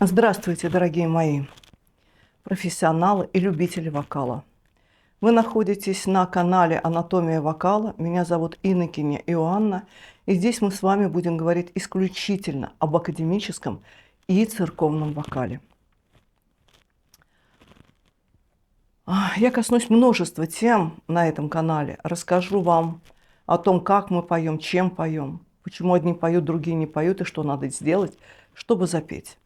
Здравствуйте, дорогие мои профессионалы и любители вокала. Вы находитесь на канале «Анатомия вокала». Меня зовут Иннокене Иоанна. И здесь мы с вами будем говорить исключительно об академическом и церковном вокале. Я коснусь множества тем на этом канале. Расскажу вам о том, как мы поем, чем поем, почему одни поют, другие не поют, и что надо сделать, чтобы запеть.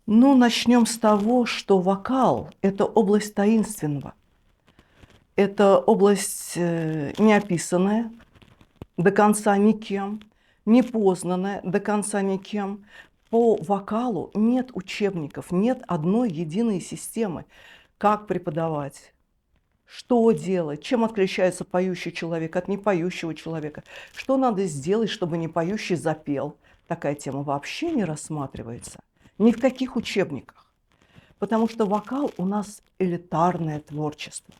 Ну, начнем с того, что вокал – это область таинственного. Это область неописанная до конца никем, непознанная до конца никем. По вокалу нет учебников, нет одной единой системы, как преподавать, что делать, чем отличается поющий человек от непоющего человека, что надо сделать, чтобы непоющий запел. Такая тема вообще не рассматривается ни в каких учебниках, потому что вокал у нас элитарное творчество.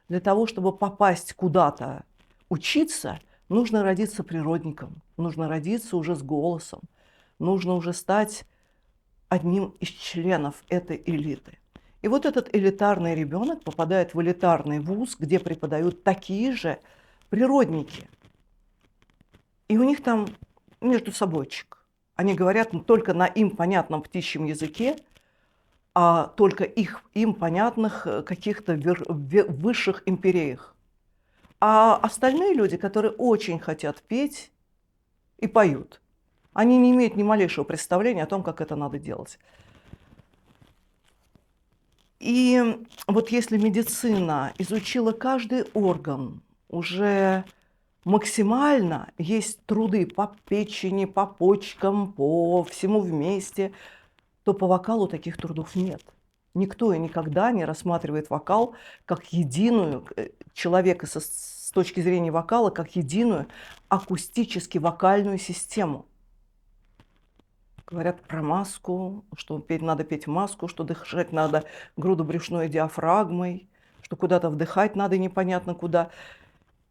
Для того, чтобы попасть куда-то учиться, нужно родиться природником, нужно родиться уже с голосом, нужно уже стать одним из членов этой элиты. И вот этот элитарный ребенок попадает в элитарный вуз, где преподают такие же природники. И у них там между собойчик. Они говорят только на им понятном птичьем языке, а только им понятных каких-то высших империях. А остальные люди, которые очень хотят петь и поют, они не имеют ни малейшего представления о том, как это надо делать. И вот если медицина изучила каждый орган уже максимально, есть труды по печени, по почкам, по всему вместе, то по вокалу таких трудов нет. Никто и никогда не рассматривает вокал как единую, человека с точки зрения вокала, как единую акустически-вокальную систему. Говорят про маску, что надо петь маску, что дышать надо грудобрюшной диафрагмой, что куда-то вдыхать надо непонятно куда.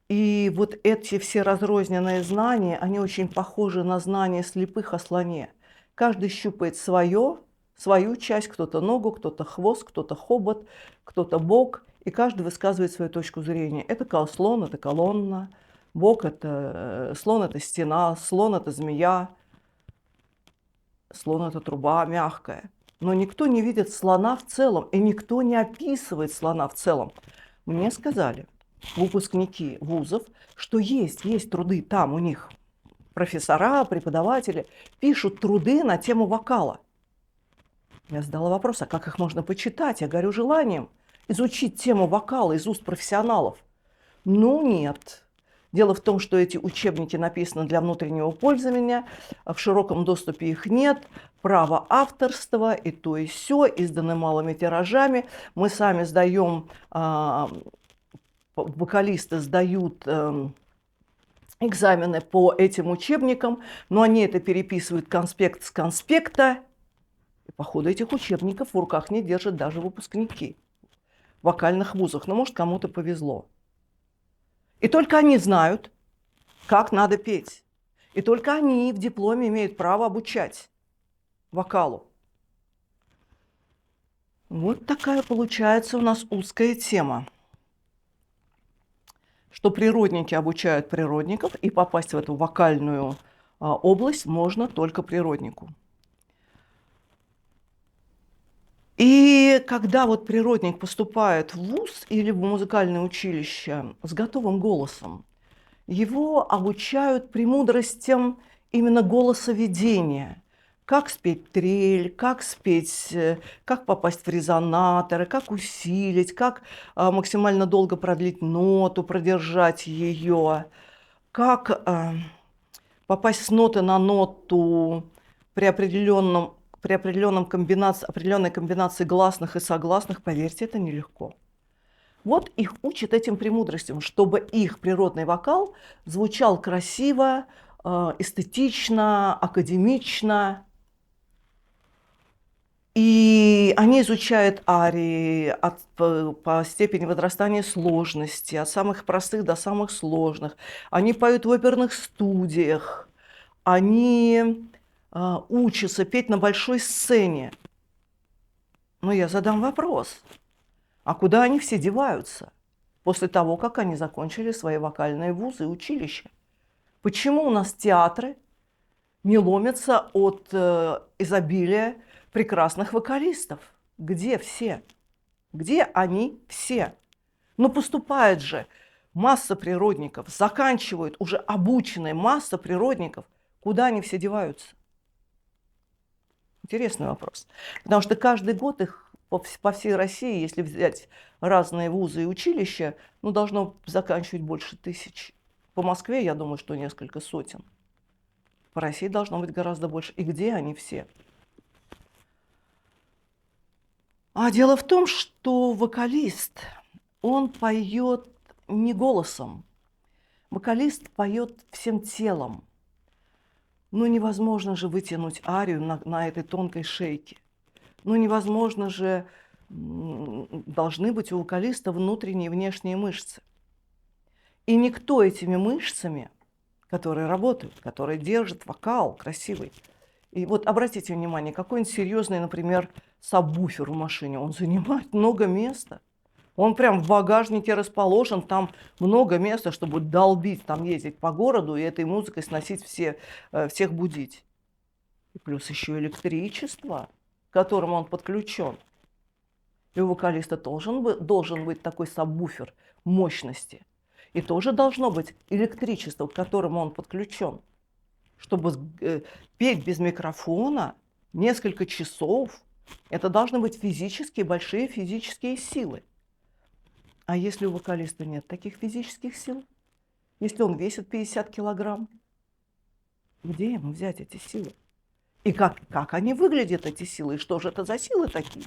И вот эти все разрозненные знания, они очень похожи на знания слепых о слоне. Каждый щупает свою часть, кто-то ногу, кто-то хвост, кто-то хобот, кто-то бок, и каждый высказывает свою точку зрения. Это слон, это колонна, бок – это слон, это стена, слон – это змея, слон – это труба мягкая. Но никто не видит слона в целом, и никто не описывает слона в целом. Мне сказали выпускники вузов, что есть труды, там у них профессора, преподаватели пишут труды на тему вокала. Я задала вопрос, а как их можно почитать? Я горю желанием изучить тему вокала из уст профессионалов. Ну нет. Дело в том, что эти учебники написаны для внутреннего пользования, в широком доступе их нет, право авторства и то и сё, изданы малыми тиражами. Мы сами сдаем, вокалисты сдают экзамены по этим учебникам, но они это переписывают конспект с конспекта. И по ходу этих учебников в руках не держат даже выпускники вокальных вузов. Но, может, кому-то повезло. И только они знают, как надо петь. И только они в дипломе имеют право обучать вокалу. Вот такая получается у нас узкая тема, что природники обучают природников, и попасть в эту вокальную область можно только природнику. И когда вот природник поступает в вуз или в музыкальное училище с готовым голосом, его обучают премудростям именно голосоведения. Как спеть трель, как спеть, как попасть в резонаторы, как усилить, как максимально долго продлить ноту, продержать ее, как попасть с ноты на ноту при определенной комбинации гласных и согласных. Поверьте, это нелегко. Вот их учат этим премудростям, чтобы их природный вокал звучал красиво, эстетично, академично. И они изучают арии по степени возрастания сложности, от самых простых до самых сложных. Они поют в оперных студиях. Они учатся петь на большой сцене. Но я задам вопрос, а куда они все деваются после того, как они закончили свои вокальные вузы и училища? Почему у нас театры не ломятся от изобилия прекрасных вокалистов? Где все? Где они все? Ну, поступает же масса природников, заканчивают уже обученная масса природников. Куда они все деваются? Интересный вопрос. Потому что каждый год их по всей России, если взять разные вузы и училища, ну, должно заканчивать больше 1000. По Москве, я думаю, что несколько сотен. По России должно быть гораздо больше. И где они все? А дело в том, что вокалист, он поет не голосом. Вокалист поет всем телом. Ну, невозможно же вытянуть арию на этой тонкой шейке. Ну, невозможно же, должны быть у вокалиста внутренние и внешние мышцы. И никто этими мышцами, которые работают, которые держат вокал красивый. И вот обратите внимание, какой-нибудь серьезный, например, сабвуфер в машине, он занимает много места. Он прям в багажнике расположен, там много места, чтобы долбить, там ездить по городу и этой музыкой сносить всех будить. И плюс еще электричество, к которому он подключен. И у вокалиста должен быть такой сабвуфер мощности. И тоже должно быть электричество, к которому он подключен. Чтобы петь без микрофона несколько часов, это должны быть большие физические силы. А если у вокалиста нет таких физических сил? Если он весит 50 килограмм? Где ему взять эти силы? И как они выглядят, эти силы? И что же это за силы такие?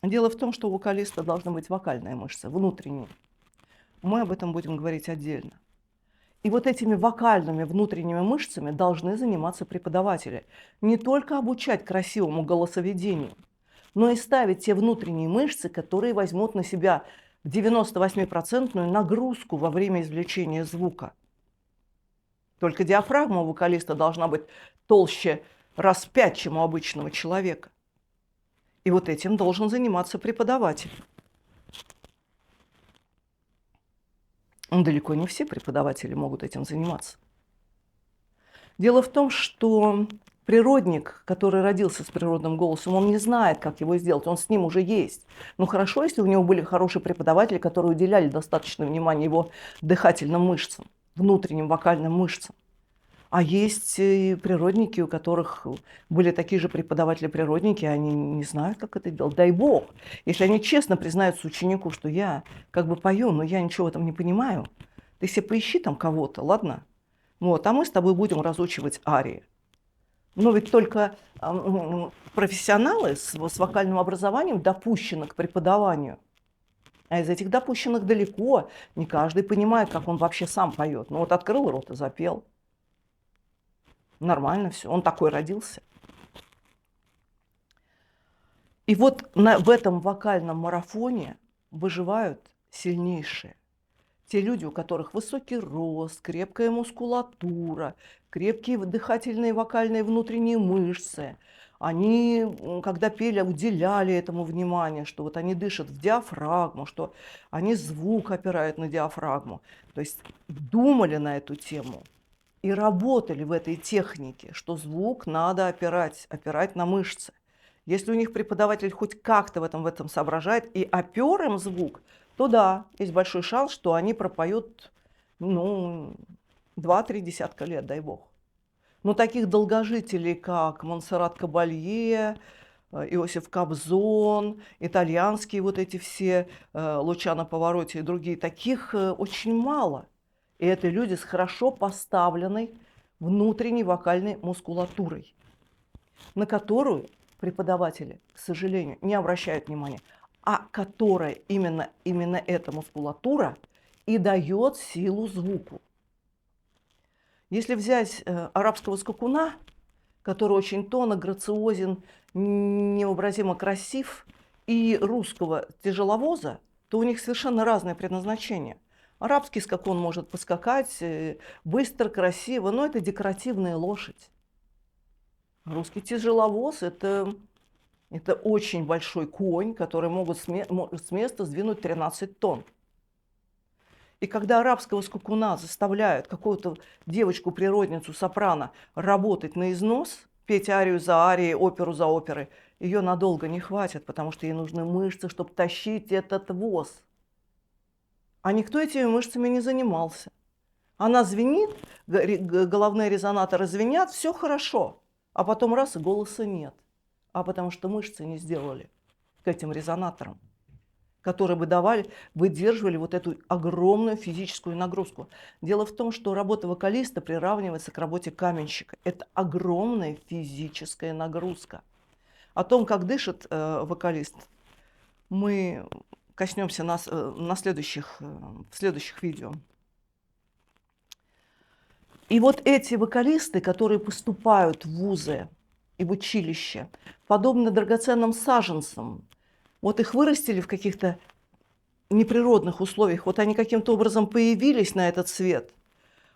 Дело в том, что у вокалиста должны быть вокальные мышцы, внутренние. Мы об этом будем говорить отдельно. И вот этими вокальными внутренними мышцами должны заниматься преподаватели. Не только обучать красивому голосоведению, но и ставить те внутренние мышцы, которые возьмут на себя 98% нагрузку во время извлечения звука. Только диафрагма у вокалиста должна быть толще раз в 5, чем у обычного человека. И вот этим должен заниматься преподаватель. Далеко не все преподаватели могут этим заниматься. Дело в том, что природник, который родился с природным голосом, он не знает, как его сделать, он с ним уже есть. Но хорошо, если у него были хорошие преподаватели, которые уделяли достаточно внимания его дыхательным мышцам, внутренним вокальным мышцам. А есть и природники, у которых были такие же преподаватели-природники, они не знают, как это делать. Дай бог, если они честно признаются ученику, что я как бы пою, но я ничего в этом не понимаю, ты себе поищи там кого-то, ладно? Вот, а мы с тобой будем разучивать арии. Но ведь только профессионалы с вокальным образованием допущены к преподаванию. А из этих допущенных далеко не каждый понимает, как он вообще сам поет. Ну вот открыл рот и запел. Нормально все, он такой родился. И вот в этом вокальном марафоне выживают сильнейшие. Те люди, у которых высокий рост, крепкая мускулатура, крепкие дыхательные вокальные внутренние мышцы. Они, когда пели, уделяли этому внимание, что вот они дышат в диафрагму, что они звук опирают на диафрагму. То есть думали на эту тему и работали в этой технике, что звук надо опирать на мышцы. Если у них преподаватель хоть как-то в этом соображает и опер им звук, то да, есть большой шанс, что они пропоют, 2-3 десятка лет, дай бог. Но таких долгожителей, как Монсеррат Кабалье, Иосиф Кобзон, итальянские вот эти все, Лучано Паваротти и другие, таких очень мало. И это люди с хорошо поставленной внутренней вокальной мускулатурой, на которую преподаватели, к сожалению, не обращают внимания, а которая именно эта мускулатура и дает силу звуку. Если взять арабского скакуна, который очень тонок, грациозен, невообразимо красив, и русского тяжеловоза, то у них совершенно разное предназначение. Арабский скакун может поскакать быстро, красиво, но это декоративная лошадь. Русский тяжеловоз – это очень большой конь, который могут с места сдвинуть 13 тонн. И когда арабского скакуна заставляют какую-то девочку-природницу сопрано работать на износ, петь арию за арией, оперу за оперой, ее надолго не хватит, потому что ей нужны мышцы, чтобы тащить этот воз. А никто этими мышцами не занимался. Она звенит, головные резонаторы звенят, все хорошо, а потом раз и голоса нет. А потому что мышцы не сделали к этим резонаторам, которые бы выдерживали вот эту огромную физическую нагрузку. Дело в том, что работа вокалиста приравнивается к работе каменщика. Это огромная физическая нагрузка. О том, как дышит вокалист, мы коснемся в следующих видео. И вот эти вокалисты, которые поступают в вузы и в училище, подобно драгоценным саженцам, вот их вырастили в каких-то неприродных условиях, вот они каким-то образом появились на этот свет,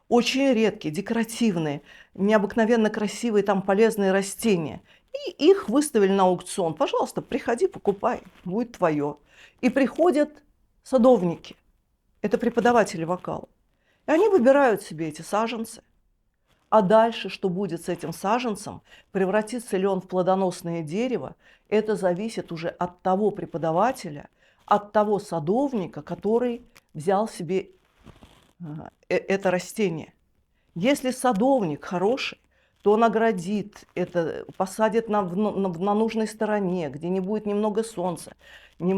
очень редкие, декоративные, необыкновенно красивые, там полезные растения. И их выставили на аукцион. Пожалуйста, приходи, покупай, будет твое. И приходят садовники, это преподаватели вокала. И они выбирают себе эти саженцы. А дальше, что будет с этим саженцем, превратится ли он в плодоносное дерево, это зависит уже от того преподавателя, от того садовника, который взял себе это растение. Если садовник хороший, то он оградит это, посадит на нужной стороне, где не будет немного солнца, не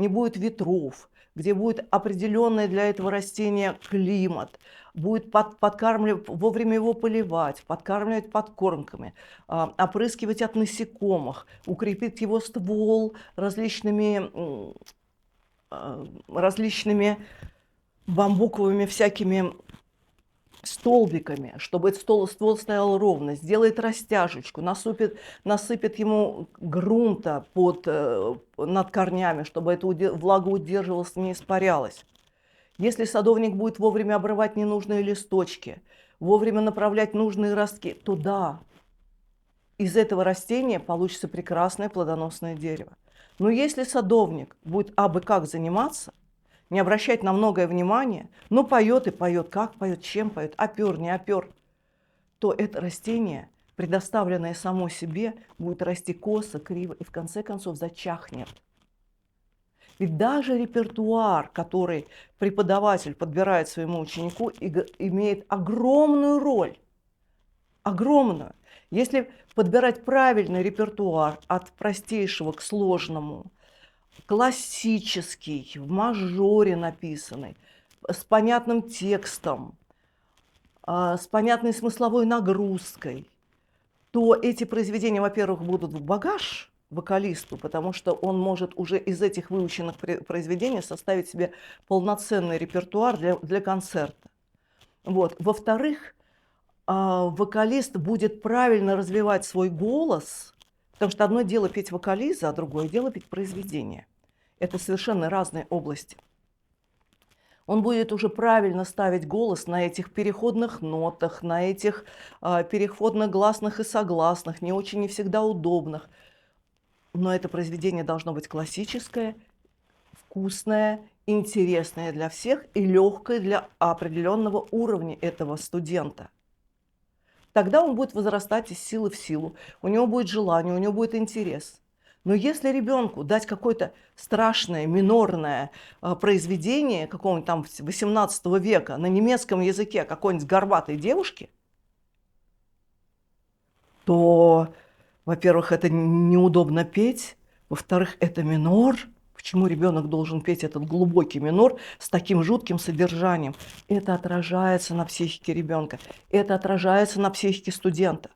будет ветров, где будет определенный для этого растения климат, будет подкармливать, вовремя его поливать, подкармливать подкормками, опрыскивать от насекомых, укрепить его ствол различными бамбуковыми всякими столбиками, чтобы этот ствол стоял ровно, сделает растяжечку, насыпет ему грунта над корнями, чтобы эта влага удерживалась, не испарялась. Если садовник будет вовремя обрывать ненужные листочки, вовремя направлять нужные ростки, то да, из этого растения получится прекрасное плодоносное дерево. Но если садовник будет абы как заниматься, не обращать на многое внимание, но поет и поет, как поет, чем поет, опер, не опер, то это растение, предоставленное само себе, будет расти косо, криво и в конце концов зачахнет. Ведь даже репертуар, который преподаватель подбирает своему ученику, имеет огромную роль. Огромную. Если подбирать правильный репертуар от простейшего к сложному, классический, в мажоре написанный, с понятным текстом, с понятной смысловой нагрузкой, то эти произведения, во-первых, будут в багаж вокалисту, потому что он может уже из этих выученных произведений составить себе полноценный репертуар для концерта. Вот. Во-вторых, вокалист будет правильно развивать свой голос, потому что одно дело петь вокализа, а другое дело петь произведение. Это совершенно разные области. Он будет уже правильно ставить голос на этих переходных нотах, на этих переходных гласных и согласных, не очень не всегда удобных. Но это произведение должно быть классическое, вкусное, интересное для всех и легкое для определенного уровня этого студента. Тогда он будет возрастать из силы в силу, у него будет желание, у него будет интерес. Но если ребенку дать какое-то страшное минорное произведение какого-нибудь там 18 века на немецком языке какой-нибудь горбатой девушки, то, во-первых, это неудобно петь, во-вторых, это минор. Почему ребенок должен петь этот глубокий минор с таким жутким содержанием? Это отражается на психике ребенка, это отражается на психике студента.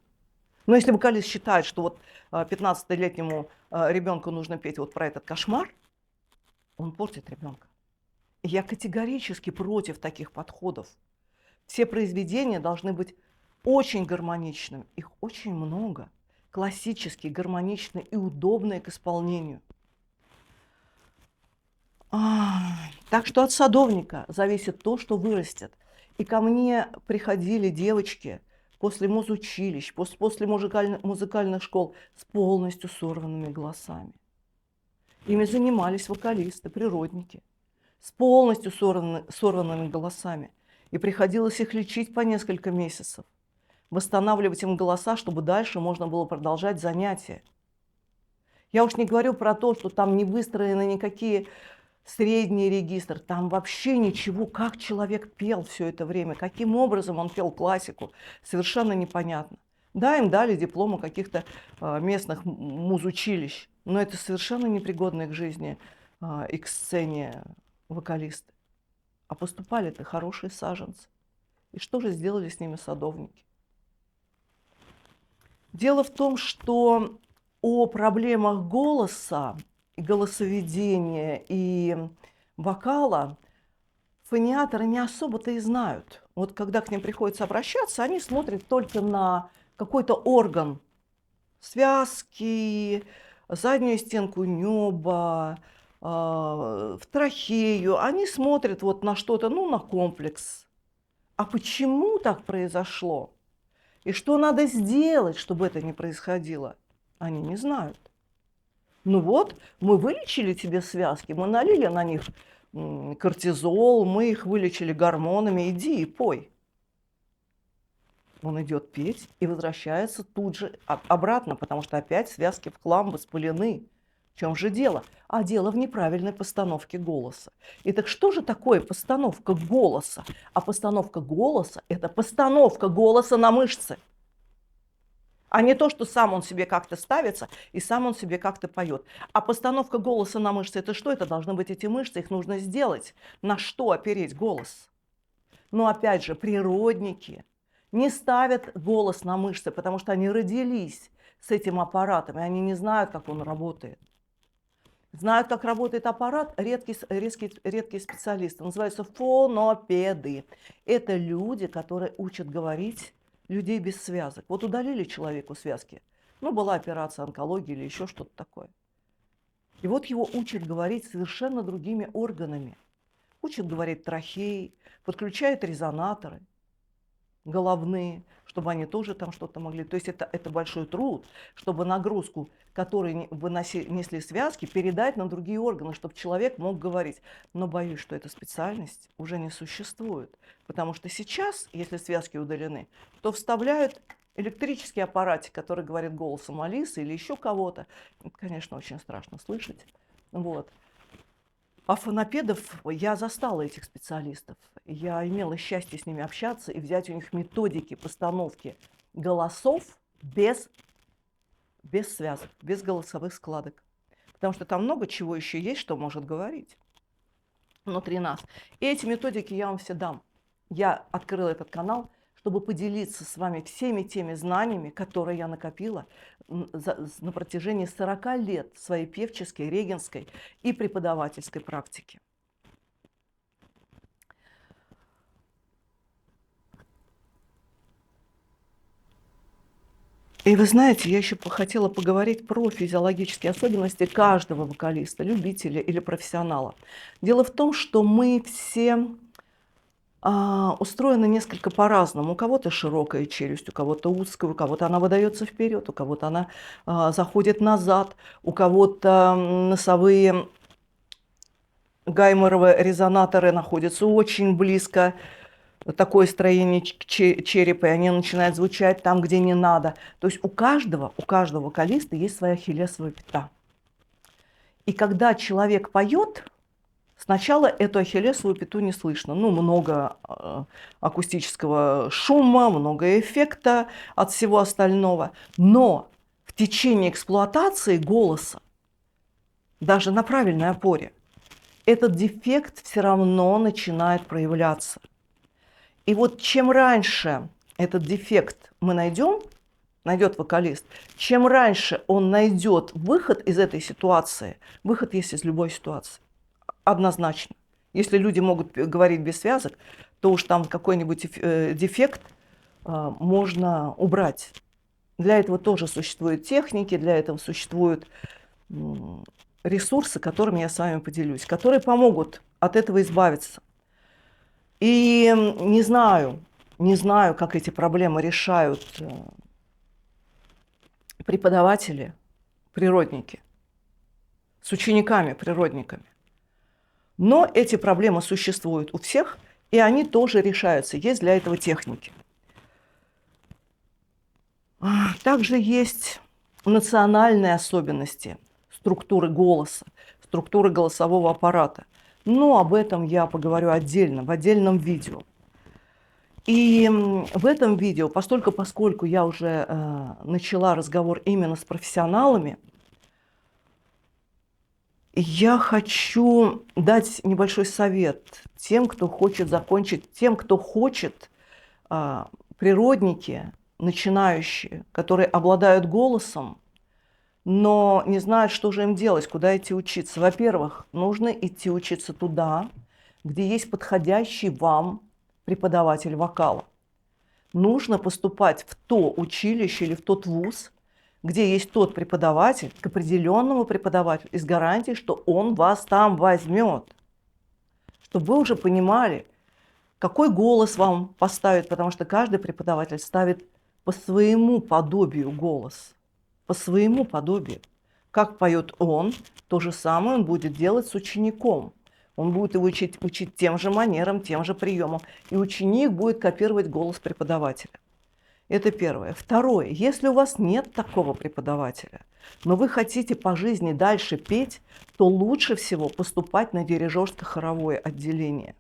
Но если вокалист считает, что вот 15-летнему ребенку нужно петь вот про этот кошмар, он портит ребенка. Я категорически против таких подходов. Все произведения должны быть очень гармоничными. Их очень много. Классические, гармоничные и удобные к исполнению. Так что от садовника зависит то, что вырастет. И ко мне приходили девочки после музучилищ, после музыкальных школ с полностью сорванными голосами. Ими занимались вокалисты, природники, с полностью сорванными голосами. И приходилось их лечить по несколько месяцев, восстанавливать им голоса, чтобы дальше можно было продолжать занятия. Я уж не говорю про то, что там не выстроены никакие средний регистр, там вообще ничего, как человек пел все это время, каким образом он пел классику, совершенно непонятно. Да, им дали дипломы каких-то местных музучилищ, но это совершенно непригодные к жизни и к сцене вокалисты. А поступали-то хорошие саженцы. И что же сделали с ними садовники? Дело в том, что о проблемах голоса, и голосоведения, и вокала фониаторы не особо-то и знают. Вот когда к ним приходится обращаться, они смотрят только на какой-то орган, связки, заднюю стенку неба, в трахею. Они смотрят вот на что-то, ну, на комплекс. А почему так произошло? И что надо сделать, чтобы это не происходило? Они не знают. Ну вот, мы вылечили тебе связки, мы налили на них кортизол, мы их вылечили гормонами, иди и пой. Он идет петь и возвращается тут же обратно, потому что опять связки в хлам воспалены. В чем же дело? А дело в неправильной постановке голоса. И так что же такое постановка голоса? А постановка голоса – это постановка голоса на мышцы. А не то, что сам он себе как-то ставится и сам он себе как-то поет. А постановка голоса на мышцы – это что? Это должны быть эти мышцы, их нужно сделать. На что опереть голос? Но опять же, природники не ставят голос на мышцы, потому что они родились с этим аппаратом, и они не знают, как он работает. Знают, как работает аппарат, редкие специалисты, называются фонопеды. Это люди, которые учат говорить людей без связок. Вот удалили человеку связки, ну, была операция онкологии или еще что-то такое. И вот его учат говорить совершенно другими органами. Учат говорить трахеей, подключают резонаторы головные, чтобы они тоже там что-то могли. То есть это большой труд, чтобы нагрузку, которую несли связки, передать на другие органы, чтобы человек мог говорить. Но боюсь, что эта специальность уже не существует. Потому что сейчас, если связки удалены, то вставляют электрический аппаратик, который говорит голосом Алисы или еще кого-то. Это, конечно, очень страшно слышать. Вот. А фонопедов я застала этих специалистов. Я имела счастье с ними общаться и взять у них методики постановки голосов без связок, без голосовых складок. Потому что там много чего еще есть, что может говорить внутри нас. И эти методики я вам все дам. Я открыла этот канал, чтобы поделиться с вами всеми теми знаниями, которые я накопила на протяжении 40 лет своей певческой, регенской и преподавательской практики. И вы знаете, я еще хотела поговорить про физиологические особенности каждого вокалиста, любителя или профессионала. Дело в том, что мы все устроены несколько по-разному. У кого-то широкая челюсть, у кого-то узкая, у кого-то она выдается вперед, у кого-то она заходит назад, у кого-то носовые гайморовые резонаторы находятся очень близко, такое строение черепа, и они начинают звучать там, где не надо. То есть у каждого вокалиста есть своя ахиллесова пята. И когда человек поет, сначала эту ахиллесовую пяту не слышно. Ну, много акустического шума, много эффекта от всего остального. Но в течение эксплуатации голоса, даже на правильной опоре, этот дефект все равно начинает проявляться. И вот чем раньше этот дефект мы найдет вокалист, чем раньше он найдет выход из этой ситуации, выход есть из любой ситуации. Однозначно. Если люди могут говорить без связок, то уж там какой-нибудь дефект можно убрать. Для этого тоже существуют техники, для этого существуют ресурсы, которыми я с вами поделюсь, которые помогут от этого избавиться. И не знаю, как эти проблемы решают преподаватели, природники, с учениками-природниками. Но эти проблемы существуют у всех, и они тоже решаются. Есть для этого техники. Также есть национальные особенности структуры голоса, структуры голосового аппарата. Но об этом я поговорю отдельно, в отдельном видео. И в этом видео, поскольку я уже начала разговор именно с профессионалами, я хочу дать небольшой совет тем, кто хочет природники, начинающие, которые обладают голосом, но не знают, что же им делать, куда идти учиться. Во-первых, нужно идти учиться туда, где есть подходящий вам преподаватель вокала. Нужно поступать в то училище или в тот вуз, где есть тот преподаватель, к определенному преподавателю, и с гарантией, что он вас там возьмет. Чтобы вы уже понимали, какой голос вам поставит, потому что каждый преподаватель ставит по своему подобию голос. По своему подобию. Как поет он, то же самое он будет делать с учеником. Он будет его учить тем же манерам, тем же приемам. И ученик будет копировать голос преподавателя. Это первое. Второе. Если у вас нет такого преподавателя, но вы хотите по жизни дальше петь, то лучше всего поступать на дирижерско-хоровое отделение.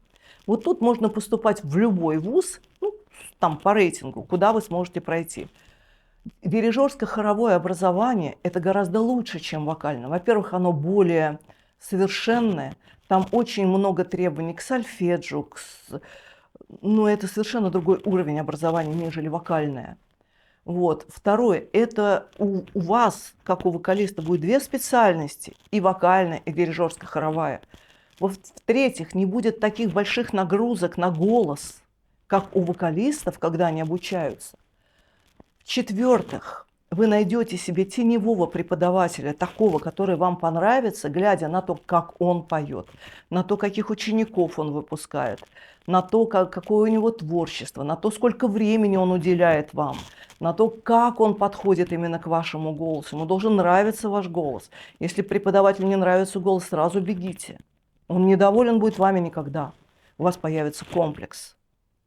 Вот тут можно поступать в любой вуз, там по рейтингу, куда вы сможете пройти. Дирижерско-хоровое образование – это гораздо лучше, чем вокальное. Во-первых, оно более совершенное, там очень много требований к сольфеджио, но это совершенно другой уровень образования, нежели вокальное. Вот. Второе, это у вас, как у вокалиста, будет две специальности, и вокальная, и дирижерско-хоровая. В-третьих, не будет таких больших нагрузок на голос, как у вокалистов, когда они обучаются. В-четвертых, вы найдете себе теневого преподавателя, такого, который вам понравится, глядя на то, как он поет, на то, каких учеников он выпускает, на то, какое у него творчество, на то, сколько времени он уделяет вам, на то, как он подходит именно к вашему голосу. Ему должен нравиться ваш голос. Если преподавателю не нравится голос, сразу бегите. Он недоволен будет вами никогда. У вас появится комплекс.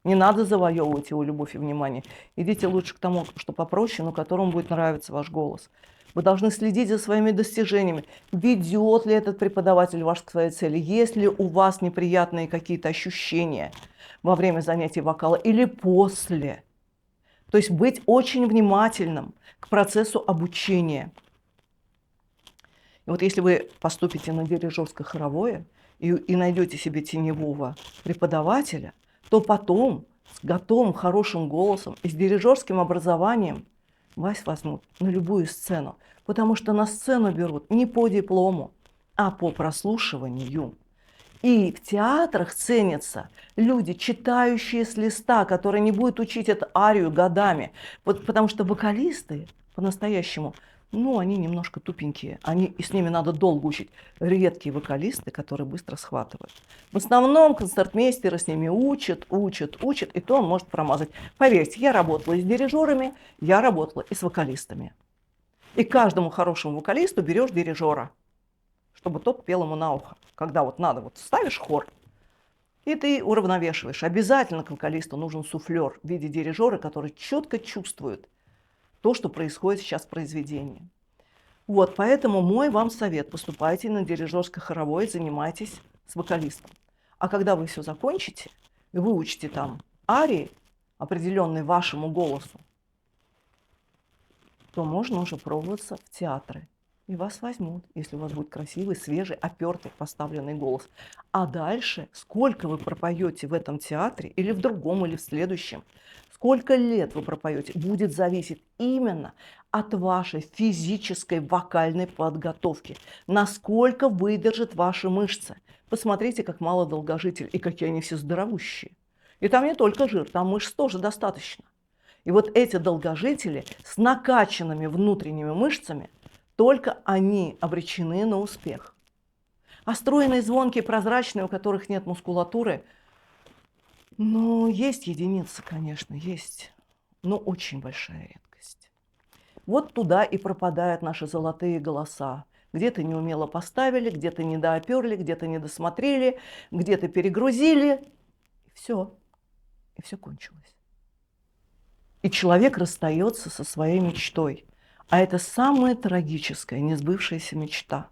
Не надо завоевывать его любовь и внимание. Идите лучше к тому, что попроще, но которому будет нравиться ваш голос. Вы должны следить за своими достижениями. Ведет ли этот преподаватель вас к своей цели? Есть ли у вас неприятные какие-то ощущения во время занятий вокала или после? То есть быть очень внимательным к процессу обучения. И вот если вы поступите на дирижерско-хоровое и найдете себе теневого преподавателя, то потом с готовым, хорошим голосом и с дирижерским образованием вас возьмут на любую сцену. Потому что на сцену берут не по диплому, а по прослушиванию. И в театрах ценятся люди, читающие с листа, которые не будут учить эту арию годами. Потому что вокалисты по-настоящему, они немножко тупенькие. И с ними надо долго учить. Редкие вокалисты, которые быстро схватывают. В основном концертмейстеры с ними учат, и то он может промазать. Поверьте, я работала и с дирижерами, я работала и с вокалистами. И каждому хорошему вокалисту берешь дирижера, чтобы тот пел ему на ухо. Когда надо, ставишь хор, и ты уравновешиваешь. Обязательно к вокалисту нужен суфлер в виде дирижера, который четко чувствует то, что происходит сейчас в произведении. Поэтому мой вам совет: поступайте на дирижерско-хоровое, занимайтесь с вокалистом. А когда вы все закончите, и выучите там арии, определенные вашему голосу, то можно уже пробоваться в театры. И вас возьмут, если у вас будет красивый, свежий, опертый, поставленный голос. А дальше, сколько вы пропоете в этом театре, или в другом, или в следующем, сколько лет вы пропоете, будет зависеть именно от вашей физической вокальной подготовки. Насколько выдержат ваши мышцы. Посмотрите, как мало долгожителей, и какие они все здоровущие. И там не только жир, там мышц тоже достаточно. И эти долгожители с накачанными внутренними мышцами только они обречены на успех. А стройные, звонкие, прозрачные, у которых нет мускулатуры, ну, есть единицы, конечно, есть, но очень большая редкость. Вот туда и пропадают наши золотые голоса. Где-то неумело поставили, где-то недооперли, где-то недосмотрели, где-то перегрузили. И все кончилось. И человек расстается со своей мечтой. А это самая трагическая, несбывшаяся мечта.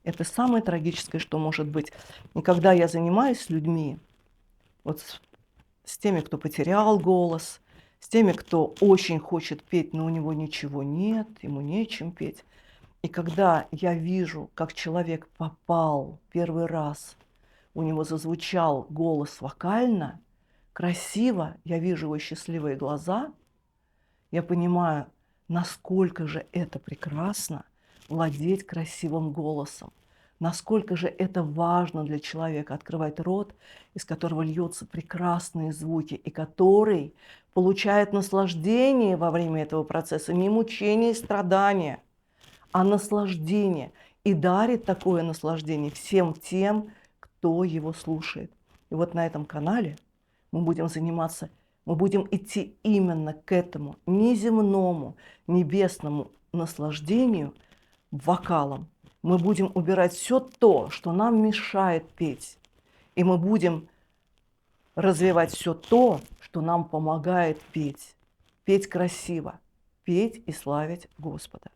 Это самое трагическое, что может быть. И когда я занимаюсь с людьми, вот с теми, кто потерял голос, с теми, кто очень хочет петь, но у него ничего нет, ему нечем петь. И когда я вижу, как человек попал первый раз, у него зазвучал голос вокально, красиво, я вижу его счастливые глаза, я понимаю, насколько же это прекрасно владеть красивым голосом, насколько же это важно для человека открывать рот, из которого льются прекрасные звуки, и который получает наслаждение во время этого процесса, не мучение и страдания, а наслаждение. И дарит такое наслаждение всем тем, кто его слушает. И вот на этом канале мы будем заниматься, мы будем идти именно к этому неземному, небесному наслаждению вокалом. Мы будем убирать все то, что нам мешает петь. И мы будем развивать все то, что нам помогает петь. Петь красиво, петь и славить Господа.